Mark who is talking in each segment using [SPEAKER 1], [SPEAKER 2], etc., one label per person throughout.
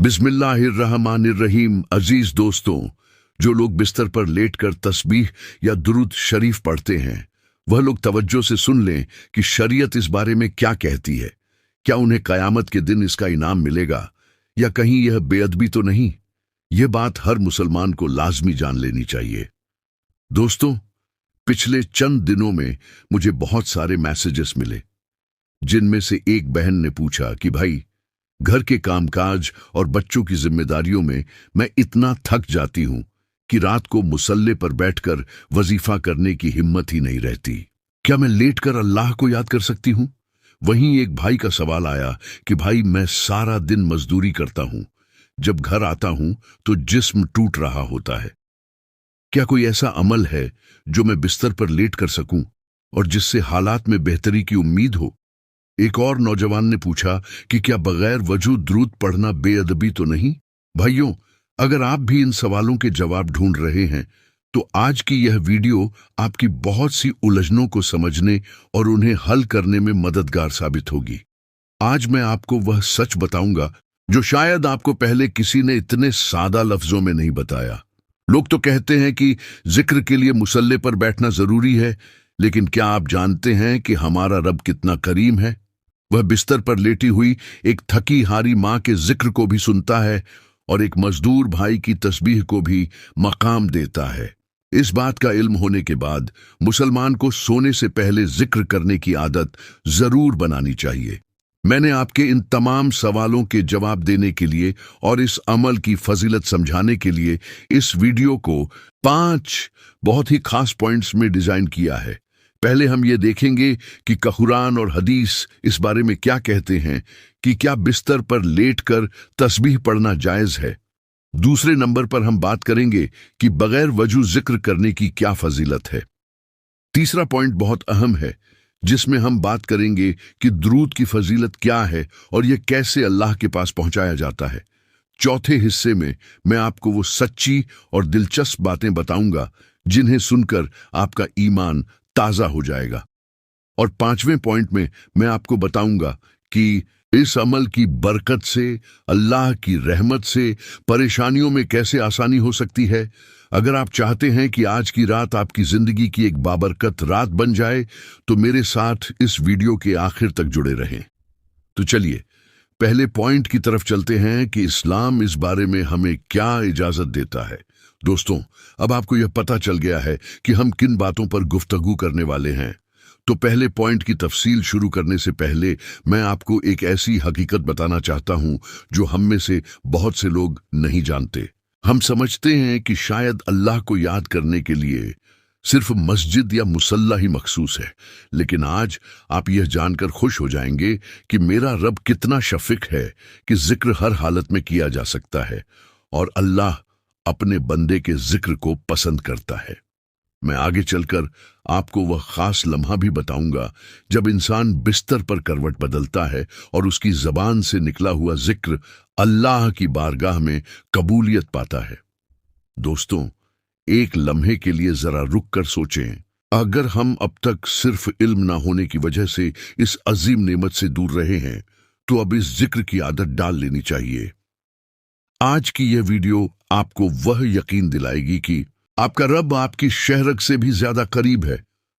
[SPEAKER 1] बिस्मिल्लाहिर्रहमानिर्रहीम। अजीज दोस्तों, जो लोग बिस्तर पर लेटकर तस्बीह या दुरूद शरीफ पढ़ते हैं, वह लोग तवज्जो से सुन लें कि शरीयत इस बारे में क्या कहती है। क्या उन्हें कयामत के दिन इसका इनाम मिलेगा या कहीं यह बेअदबी तो नहीं? यह बात हर मुसलमान को लाजमी जान लेनी चाहिए। दोस्तों, पिछले चंद दिनों में मुझे बहुत सारे मैसेजेस मिले, जिनमें से एक बहन ने पूछा कि भाई, घर के कामकाज और बच्चों की जिम्मेदारियों में मैं इतना थक जाती हूं कि रात को मुसल्ले पर बैठकर वजीफा करने की हिम्मत ही नहीं रहती। क्या मैं लेटकर अल्लाह को याद कर सकती हूं? वहीं एक भाई का सवाल आया कि भाई, मैं सारा दिन मजदूरी करता हूं, जब घर आता हूं तो जिस्म टूट रहा होता है। क्या कोई ऐसा अमल है जो मैं बिस्तर पर लेट कर सकूं और जिससे हालात में बेहतरी की उम्मीद हो? एक और नौजवान ने पूछा कि क्या बगैर वजू दुरूद पढ़ना बेअदबी तो नहीं? भाइयों, अगर आप भी इन सवालों के जवाब ढूंढ रहे हैं तो आज की यह वीडियो आपकी बहुत सी उलझनों को समझने और उन्हें हल करने में मददगार साबित होगी। आज मैं आपको वह सच बताऊंगा जो शायद आपको पहले किसी ने इतने सादा लफ्जों में नहीं बताया। लोग तो कहते हैं कि जिक्र के लिए मुसल्ले पर बैठना जरूरी है, लेकिन क्या आप जानते हैं कि हमारा रब कितना करीम है? वह बिस्तर पर लेटी हुई एक थकी हारी माँ के जिक्र को भी सुनता है और एक मजदूर भाई की तस्बीह को भी मकाम देता है। इस बात का इल्म होने के बाद मुसलमान को सोने से पहले जिक्र करने की आदत जरूर बनानी चाहिए। मैंने आपके इन तमाम सवालों के जवाब देने के लिए और इस अमल की फजीलत समझाने के लिए इस वीडियो को 5 बहुत ही खास पॉइंट्स में डिजाइन किया है। पहले हम ये देखेंगे कि कुरान और हदीस इस बारे में क्या कहते हैं कि क्या बिस्तर पर लेटकर तस्बीह पढ़ना जायज है। दूसरे नंबर पर हम बात करेंगे कि बगैर वजू जिक्र करने की क्या फजीलत है। तीसरा पॉइंट बहुत अहम है, जिसमें हम बात करेंगे कि दुरूद की फजीलत क्या है और यह कैसे अल्लाह के पास पहुंचाया जाता है। चौथे हिस्से में मैं आपको वो सच्ची और दिलचस्प बातें बताऊंगा जिन्हें सुनकर आपका ईमान ताजा हो जाएगा। और 5वें पॉइंट में मैं आपको बताऊंगा कि इस अमल की बरकत से, अल्लाह की रहमत से परेशानियों में कैसे आसानी हो सकती है। अगर आप चाहते हैं कि आज की रात आपकी जिंदगी की एक बाबरकत रात बन जाए तो मेरे साथ इस वीडियो के आखिर तक जुड़े रहें। तो चलिए पहले पॉइंट की तरफ चलते हैं कि इस्लाम इस बारे में हमें क्या इजाजत देता है। दोस्तों, अब आपको यह पता चल गया है कि हम किन बातों पर गुफ्तगू करने वाले हैं। तो पहले पॉइंट की तफसील शुरू करने से पहले मैं आपको एक ऐसी हकीकत बताना चाहता हूं जो हम में से बहुत से लोग नहीं जानते। हम समझते हैं कि शायद अल्लाह को याद करने के लिए सिर्फ मस्जिद या मुसल्ला ही मखसूस है, लेकिन आज आप यह जानकर खुश हो जाएंगे कि मेरा रब कितना शफीक है कि जिक्र हर हालत में किया जा सकता है और अल्लाह अपने बंदे के जिक्र को पसंद करता है। मैं आगे चलकर आपको वह खास लम्हा भी बताऊंगा जब इंसान बिस्तर पर करवट बदलता है और उसकी जबान से निकला हुआ जिक्र अल्लाह की बारगाह में कबूलियत पाता है। दोस्तों, एक लम्हे के लिए जरा रुक कर सोचें, अगर हम अब तक सिर्फ इल्म ना होने की वजह से इस अजीम नेमत से दूर रहे हैं तो अब इस जिक्र की आदत डाल लेनी चाहिए। आज की यह वीडियो आपको वह यकीन दिलाएगी कि आपका रब आपकी शहरग से भी ज्यादा करीब है।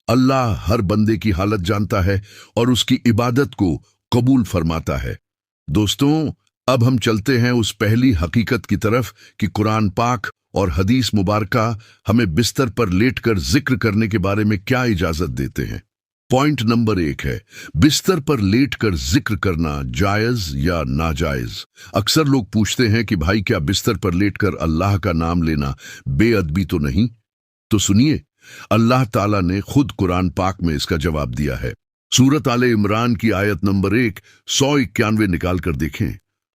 [SPEAKER 1] अल्लाह हर बंदे की हालत जानता है और उसकी इबादत को कबूल फरमाता है। दोस्तों, अब हम चलते हैं उस पहली हकीकत की तरफ कि कुरान पाक और हदीस मुबारका हमें बिस्तर पर लेटकर जिक्र करने के बारे में क्या इजाजत देते हैं। पॉइंट नंबर 1 है, बिस्तर पर लेटकर जिक्र करना जायज या नाजायज। अक्सर लोग पूछते हैं कि भाई, क्या बिस्तर पर लेटकर अल्लाह का नाम लेना बेअदबी तो नहीं? तो सुनिए, अल्लाह ताला ने खुद कुरान पाक में इसका जवाब दिया है। सूरत आले इमरान की आयत नंबर 1 191 निकाल कर देखें।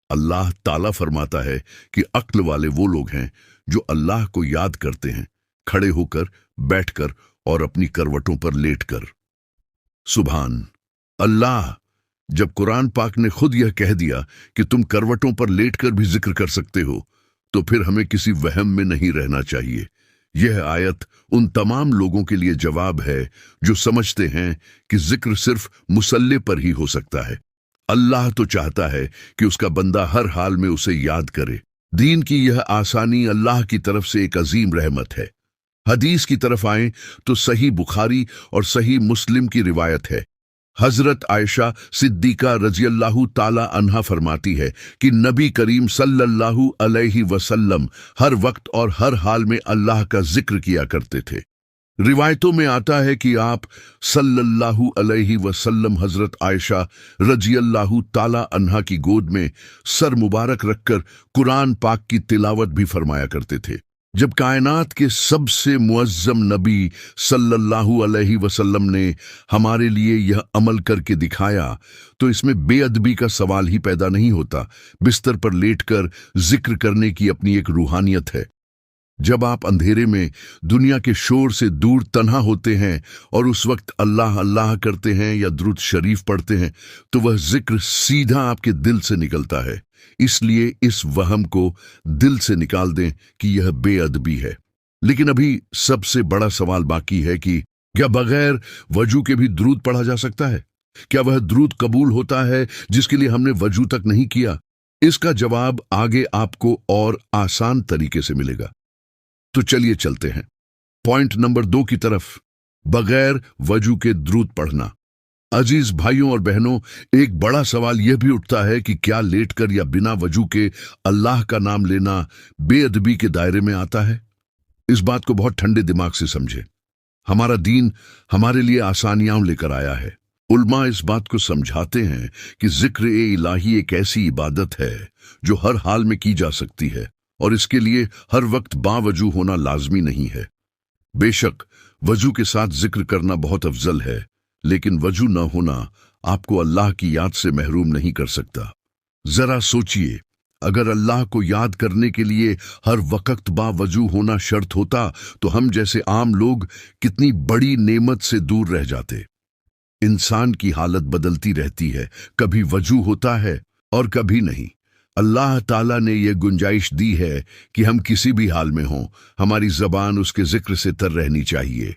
[SPEAKER 1] अल्लाह ताला फरमाता है कि अक्ल वाले वो लोग हैं जो अल्लाह को याद करते हैं, खड़े होकर, बैठकर और अपनी करवटों पर लेटकर। सुभान अल्लाह, जब कुरान पाक ने खुद यह कह दिया कि तुम करवटों पर लेटकर भी जिक्र कर सकते हो, तो फिर हमें किसी वहम में नहीं रहना चाहिए। यह आयत उन तमाम लोगों के लिए जवाब है जो समझते हैं कि जिक्र सिर्फ मुसल्ले पर ही हो सकता है। अल्लाह तो चाहता है कि उसका बंदा हर हाल में उसे याद करे। दीन की यह आसानी अल्लाह की तरफ से एक अजीम रहमत है। हदीस की तरफ आएं तो सही बुखारी और सही मुस्लिम की रिवायत है। हजरत आयशा सिद्दीका रजियल्लाहु ताला अन्हा फरमाती है कि नबी करीम सल्लल्लाहु अलैहि वसल्लम हर वक्त और हर हाल में अल्लाह का जिक्र किया करते थे। रिवायतों में आता है कि आप सल्लल्लाहु अलैहि वसल्लम हजरत आयशा रजियल्लाहु ताला अन्हा की गोद में सर मुबारक रखकर कुरान पाक की तिलावत भी फरमाया करते थे। जब कायनात के सबसे मुअज्जम नबी सल्लल्लाहु अलैहि वसल्लम ने हमारे लिए यह अमल करके दिखाया तो इसमें बेअदबी का सवाल ही पैदा नहीं होता। बिस्तर पर लेटकर जिक्र करने की अपनी एक रूहानियत है। जब आप अंधेरे में दुनिया के शोर से दूर तन्हा होते हैं और उस वक्त अल्लाह अल्लाह करते हैं या दुरूद शरीफ पढ़ते हैं तो वह जिक्र सीधा आपके दिल से निकलता है। इसलिए इस वहम को दिल से निकाल दें कि यह बेअदबी है। लेकिन अभी सबसे बड़ा सवाल बाकी है कि क्या बगैर वजू के भी दुरूद पढ़ा जा सकता है? क्या वह दुरूद कबूल होता है जिसके लिए हमने वजू तक नहीं किया? इसका जवाब आगे आपको और आसान तरीके से मिलेगा। तो चलिए चलते हैं पॉइंट नंबर 2 की तरफ, बगैर वजू के दुरूद पढ़ना। अजीज भाइयों और बहनों, एक बड़ा सवाल यह भी उठता है कि क्या लेटकर या बिना वजू के अल्लाह का नाम लेना बेअदबी के दायरे में आता है? इस बात को बहुत ठंडे दिमाग से समझें। हमारा दीन हमारे लिए आसानियां लेकर आया है। उल्मा इस बात को समझाते हैं कि जिक्र ए इलाही एक ऐसी इबादत है जो हर हाल में की जा सकती है और इसके लिए हर वक्त बावजू होना लाजमी नहीं है। बेशक वजू के साथ जिक्र करना बहुत अफजल है, लेकिन वजू न होना आपको अल्लाह की याद से महरूम नहीं कर सकता। जरा सोचिए, अगर अल्लाह को याद करने के लिए हर वक्त बावजू होना शर्त होता तो हम जैसे आम लोग कितनी बड़ी नेमत से दूर रह जाते। इंसान की हालत बदलती रहती है, कभी वजू होता है और कभी नहीं। अल्लाह ताला ने यह गुंजाइश दी है कि हम किसी भी हाल में हों, हमारी ज़बान उसके जिक्र से तर रहनी चाहिए।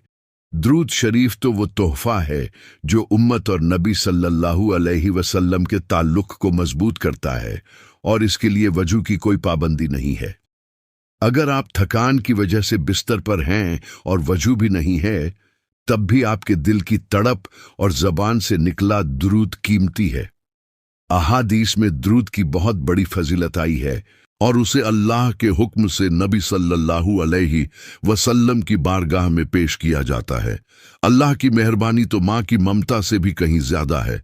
[SPEAKER 1] दुरूद शरीफ तो वो तोहफा है जो उम्मत और नबी सल्लल्लाहु अलैहि वसल्लम के ताल्लुक को मजबूत करता है और इसके लिए वजू की कोई पाबंदी नहीं है। अगर आप थकान की वजह से बिस्तर पर हैं और वजू भी नहीं है, तब भी आपके दिल की तड़प और ज़बान से निकला दुरूद कीमती है। अहादीस में दुरूद की बहुत बड़ी फजीलत आई है और उसे अल्लाह के हुक्म से नबी सल्लल्लाहु अलैहि वसल्लम की बारगाह में पेश किया जाता है। अल्लाह की मेहरबानी तो माँ की ममता से भी कहीं ज्यादा है।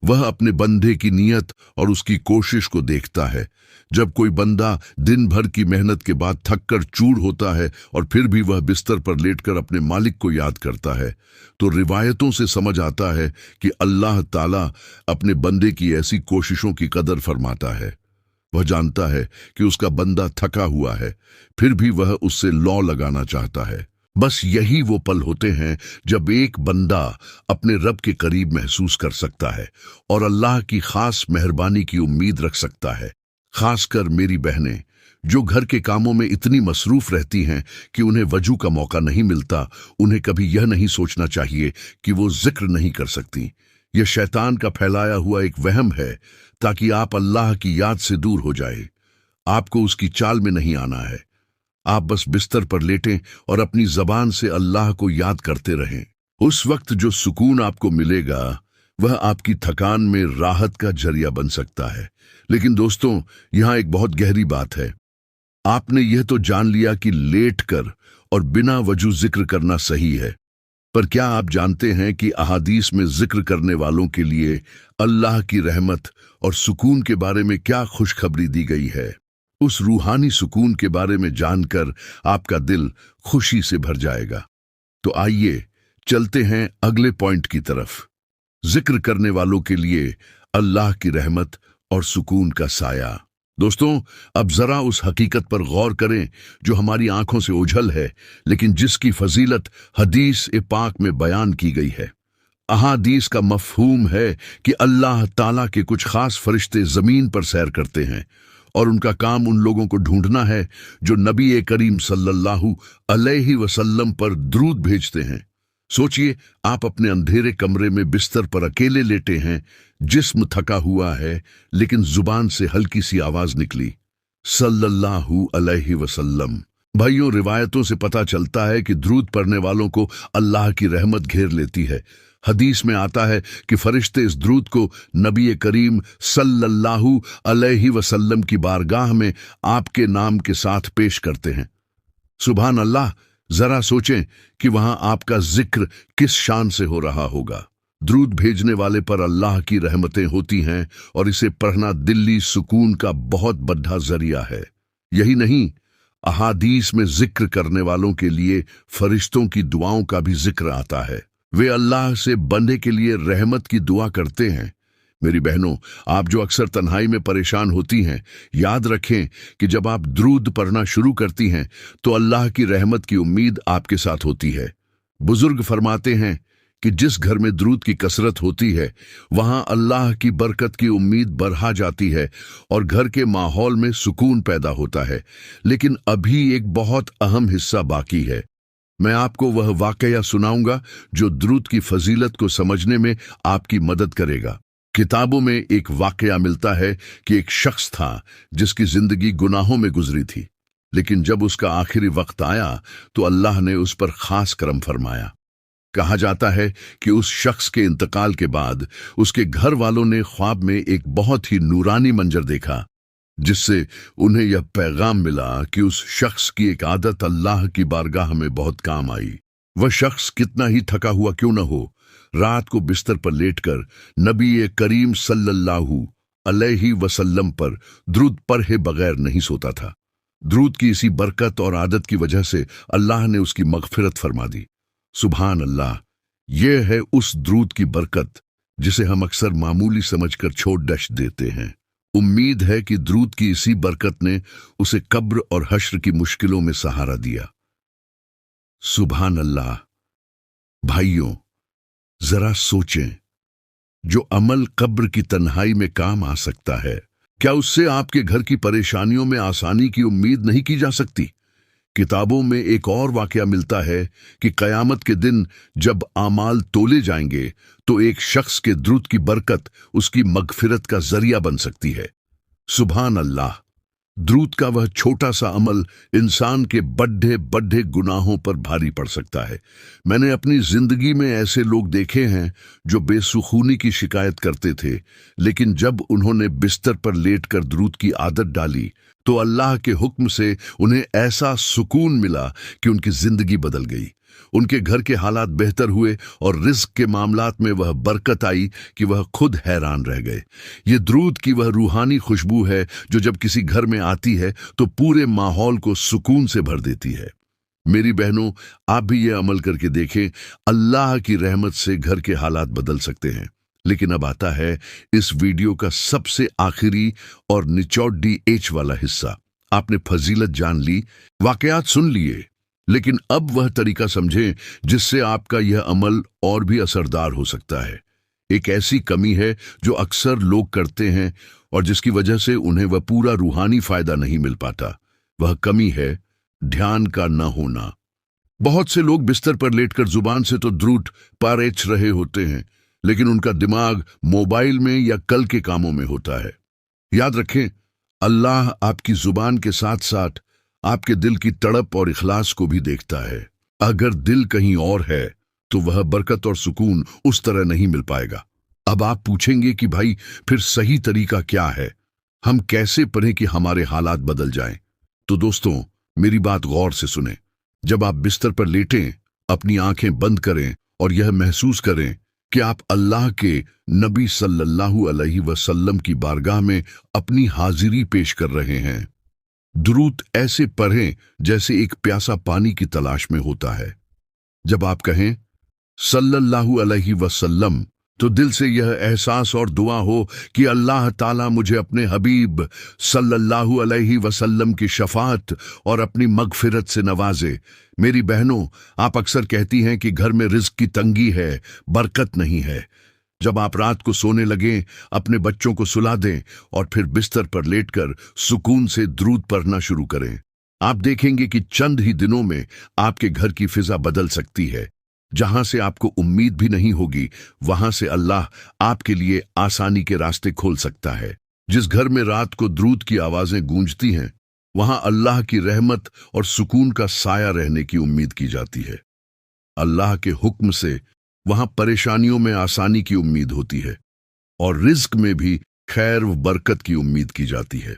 [SPEAKER 1] वह अपने बंदे की नीयत और उसकी कोशिश को देखता है। जब कोई बंदा दिन भर की मेहनत के बाद थक कर चूर होता है और फिर भी वह बिस्तर पर लेटकर अपने मालिक को याद करता है, तो रिवायतों से समझ आता है कि अल्लाह ताला अपने बंदे की ऐसी कोशिशों की कदर फरमाता है। वह जानता है कि उसका बंदा थका हुआ है, फिर भी वह उससे लौ लगाना चाहता है। बस यही वो पल होते हैं जब एक बंदा अपने रब के करीब महसूस कर सकता है और अल्लाह की खास मेहरबानी की उम्मीद रख सकता है। खासकर मेरी बहनें जो घर के कामों में इतनी मसरूफ रहती हैं कि उन्हें वजू का मौका नहीं मिलता, उन्हें कभी यह नहीं सोचना चाहिए कि वो जिक्र नहीं कर सकती। यह शैतान का फैलाया हुआ एक वहम है ताकि आप अल्लाह की याद से दूर हो जाए। आपको उसकी चाल में नहीं आना है। आप बस बिस्तर पर लेटें और अपनी जबान से अल्लाह को याद करते रहें। उस वक्त जो सुकून आपको मिलेगा वह आपकी थकान में राहत का जरिया बन सकता है। लेकिन दोस्तों, यहाँ एक बहुत गहरी बात है। आपने यह तो जान लिया कि लेटकर और बिना वजू जिक्र करना सही है, पर क्या आप जानते हैं कि अहादीस में जिक्र करने वालों के लिए अल्लाह की रहमत और सुकून के बारे में क्या खुशखबरी दी गई है? उस रूहानी सुकून के बारे में जानकर आपका दिल खुशी से भर जाएगा। तो आइए चलते हैं अगले पॉइंट की तरफ। जिक्र करने वालों के लिए अल्लाह की रहमत और सुकून का साया। दोस्तों, अब जरा उस हकीकत पर गौर करें जो हमारी आंखों से ओझल है, लेकिन जिसकी फजीलत हदीस ए पाक में बयान की गई है। अहादीस का मफहूम है कि अल्लाह ताला के कुछ खास फरिश्ते जमीन पर सैर करते हैं और उनका काम उन लोगों को ढूंढना है जो नबी करीम सल्लल्लाहु अलैहि वसल्लम पर दुरूद भेजते हैं। सोचिए, आप अपने अंधेरे कमरे में बिस्तर पर अकेले लेटे हैं, जिस्म थका हुआ है, लेकिन जुबान से हल्की सी आवाज निकली, सल्लल्लाहु अलैहि वसल्लम। भाइयों, रिवायतों से पता चलता है कि द्रूद पढ़ने वालों को अल्लाह की रहमत घेर लेती है। हदीस में आता है कि फरिश्ते इस द्रूद को नबी करीम सल्लल्लाहु अलैहि वसल्लम की बारगाह में आपके नाम के साथ पेश करते हैं। सुभान अल्लाह, जरा सोचें कि वहां आपका जिक्र किस शान से हो रहा होगा। द्रूद भेजने वाले पर अल्लाह की रहमतें होती हैं और इसे पढ़ना दिल्ली सुकून का बहुत बड़ा जरिया है। यही नहीं, अहादीस में जिक्र करने वालों के लिए फरिश्तों की दुआओं का भी जिक्र आता है। वे अल्लाह से बंदे के लिए रहमत की दुआ करते हैं। मेरी बहनों, आप जो अक्सर तन्हाई में परेशान होती हैं, याद रखें कि जब आप द्रूद पढ़ना शुरू करती हैं तो अल्लाह की रहमत की उम्मीद आपके साथ होती है। बुजुर्ग फरमाते हैं कि जिस घर में द्रूद की कसरत होती है, वहां अल्लाह की बरकत की उम्मीद बढ़ा जाती है और घर के माहौल में सुकून पैदा होता है। लेकिन अभी एक बहुत अहम हिस्सा बाकी है। मैं आपको वह वाकया सुनाऊंगा जो द्रूद की फजीलत को समझने में आपकी मदद करेगा। किताबों में एक वाकया मिलता है कि एक शख्स था जिसकी जिंदगी गुनाहों में गुजरी थी, लेकिन जब उसका आखिरी वक्त आया तो अल्लाह ने उस पर खास करम फरमाया। कहा जाता है कि उस शख्स के इंतकाल के बाद उसके घर वालों ने ख्वाब में एक बहुत ही नूरानी मंजर देखा, जिससे उन्हें यह पैगाम मिला कि उस शख्स की एक आदत अल्लाह की बारगाह में बहुत काम आई। वह शख्स कितना ही थका हुआ क्यों न हो, रात को बिस्तर पर लेटकर नबी करीम सल्लल्लाहु अलैहि वसल्लम पर द्रूद पढ़े बगैर नहीं सोता था। द्रूद की इसी बरकत और आदत की वजह से अल्लाह ने उसकी मगफिरत फरमा दी। सुभान अल्लाह, यह है उस द्रूद की बरकत जिसे हम अक्सर मामूली समझकर छोड़ डश देते हैं। उम्मीद है कि द्रूद की इसी बरकत ने उसे कब्र और हश्र की मुश्किलों में सहारा दिया। सुभान अल्लाह। भाइयों, जरा सोचें, जो अमल कब्र की तन्हाई में काम आ सकता है, क्या उससे आपके घर की परेशानियों में आसानी की उम्मीद नहीं की जा सकती? किताबों में एक और वाकया मिलता है कि कयामत के दिन जब आमाल तोले जाएंगे तो एक शख्स के द्रूद की बरकत उसकी मगफिरत का जरिया बन सकती है। सुभान अल्लाह। द्रूद का वह छोटा सा अमल इंसान के बड्ढे बड्ढे गुनाहों पर भारी पड़ सकता है। मैंने अपनी जिंदगी में ऐसे लोग देखे हैं जो बेसुखूनी की शिकायत करते थे, लेकिन जब उन्होंने बिस्तर पर लेटकर द्रूद की आदत डाली तो अल्लाह के हुक्म से उन्हें ऐसा सुकून मिला कि उनकी जिंदगी बदल गई। उनके घर के हालात बेहतर हुए और रिज्क के मामलात में वह बरकत आई कि वह खुद हैरान रह गए। ये द्रूद की वह रूहानी खुशबू है जो जब किसी घर में आती है तो पूरे माहौल को सुकून से भर देती है। मेरी बहनों, आप भी ये अमल करके देखें। अल्लाह की रहमत से घर के हालात बदल सकते हैं। लेकिन अब आता है इस वीडियो का सबसे आखिरी और निचोड़ एच वाला हिस्सा। आपने फजीलत जान ली, वाकयात सुन लिए, लेकिन अब वह तरीका समझें जिससे आपका यह अमल और भी असरदार हो सकता है। एक ऐसी कमी है जो अक्सर लोग करते हैं और जिसकी वजह से उन्हें वह पूरा रूहानी फायदा नहीं मिल पाता। वह कमी है ध्यान का न होना। बहुत से लोग बिस्तर पर लेटकर जुबान से तो द्रूद पारेच रहे होते हैं, लेकिन उनका दिमाग मोबाइल में या कल के कामों में होता है। याद रखें, अल्लाह आपकी जुबान के साथ साथ आपके दिल की तड़प और इखलास को भी देखता है। अगर दिल कहीं और है तो वह बरकत और सुकून उस तरह नहीं मिल पाएगा। अब आप पूछेंगे कि भाई फिर सही तरीका क्या है, हम कैसे पढ़ें कि हमारे हालात बदल जाएं? तो दोस्तों, मेरी बात गौर से सुनें। जब आप बिस्तर पर लेटें, अपनी आंखें बंद करें और यह महसूस करें कि आप अल्लाह के नबी सल्लल्लाहु अलैहि वसल्लम की बारगाह में अपनी हाजिरी पेश कर रहे हैं। दुरूद ऐसे पढ़ें जैसे एक प्यासा पानी की तलाश में होता है। जब आप कहें सल्लल्लाहु अलैहि वसल्लम, तो दिल से यह एहसास और दुआ हो कि अल्लाह ताला मुझे अपने हबीब सल्लल्लाहु अलैहि वसल्लम की शफाअत और अपनी मगफिरत से नवाजे। मेरी बहनों, आप अक्सर कहती हैं कि घर में रिज्क की तंगी है, बरकत नहीं है। जब आप रात को सोने लगें, अपने बच्चों को सुला दें और फिर बिस्तर पर लेटकर सुकून से द्रूद पढ़ना शुरू करें। आप देखेंगे कि चंद ही दिनों में आपके घर की फिजा बदल सकती है। जहां से आपको उम्मीद भी नहीं होगी, वहां से अल्लाह आपके लिए आसानी के रास्ते खोल सकता है। जिस घर में रात को दुरूद की आवाजें गूंजती हैं, वहां अल्लाह की रहमत और सुकून का साया रहने की उम्मीद की जाती है। अल्लाह के हुक्म से वहां परेशानियों में आसानी की उम्मीद होती है और रिज्क में भी खैर व बरकत की उम्मीद की जाती है।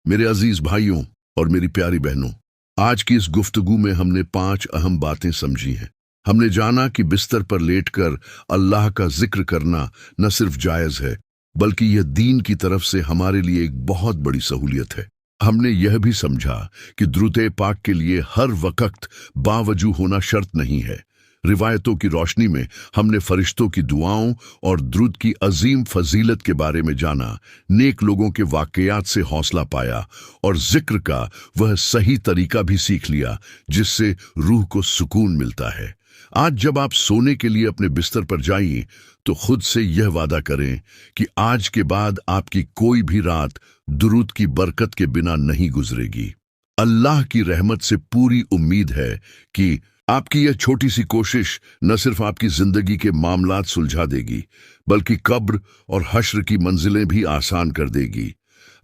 [SPEAKER 1] मेरे अजीज भाइयों और मेरी प्यारी बहनों, आज की इस गुफ्तगू में हमने 5 अहम बातें समझी हैं। हमने जाना कि बिस्तर पर लेटकर अल्लाह का जिक्र करना न सिर्फ जायज है, बल्कि यह दीन की तरफ से हमारे लिए एक बहुत बड़ी सहूलियत है। हमने यह भी समझा कि दुरूद पाक के लिए हर वक्त बावजू होना शर्त नहीं है। रिवायतों की रोशनी में हमने फरिश्तों की दुआओं और दुरूद की अजीम फजीलत के बारे में जाना, नेक लोगों के वाकयात से हौसला पाया और जिक्र का वह सही तरीका भी सीख लिया जिससे रूह को सुकून मिलता है। आज जब आप सोने के लिए अपने बिस्तर पर जाइए तो खुद से यह वादा करें कि आज के बाद आपकी कोई भी रात दुरूद की बरकत के बिना नहीं गुजरेगी। अल्लाह की रहमत से पूरी उम्मीद है कि आपकी यह छोटी सी कोशिश न सिर्फ आपकी जिंदगी के मामलात सुलझा देगी, बल्कि कब्र और हश्र की मंजिलें भी आसान कर देगी।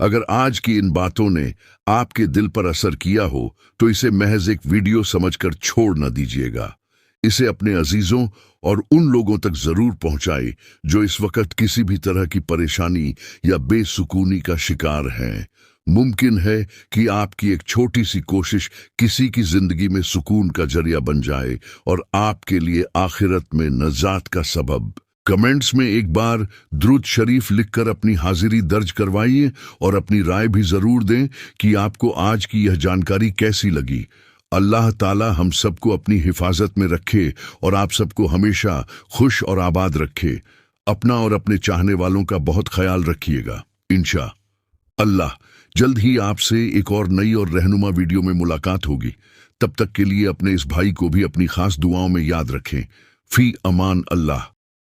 [SPEAKER 1] अगर आज की इन बातों ने आपके दिल पर असर किया हो तो इसे महज एक वीडियो समझकर छोड़ न दीजिएगा। इसे अपने अजीजों और उन लोगों तक जरूर पहुंचाएं जो इस वक्त किसी भी तरह की परेशानी या बेसुकूनी का शिकार हैं। मुमकिन है कि आपकी एक छोटी सी कोशिश किसी की जिंदगी में सुकून का जरिया बन जाए और आपके लिए आखिरत में नजात का सबब। कमेंट्स में एक बार दुरूद शरीफ लिखकर अपनी हाजिरी दर्ज करवाइए और अपनी राय भी जरूर दें कि आपको आज की यह जानकारी कैसी लगी। अल्लाह ताला हम सबको अपनी हिफाजत में रखे और आप सबको हमेशा खुश और आबाद रखे। अपना और अपने चाहने वालों का बहुत ख्याल रखिएगा। इंशा अल्लाह जल्द ही आपसे एक और नई और रहनुमा वीडियो में मुलाकात होगी। तब तक के लिए अपने इस भाई को भी अपनी खास दुआओं में याद रखें। फी अमान अल्लाह।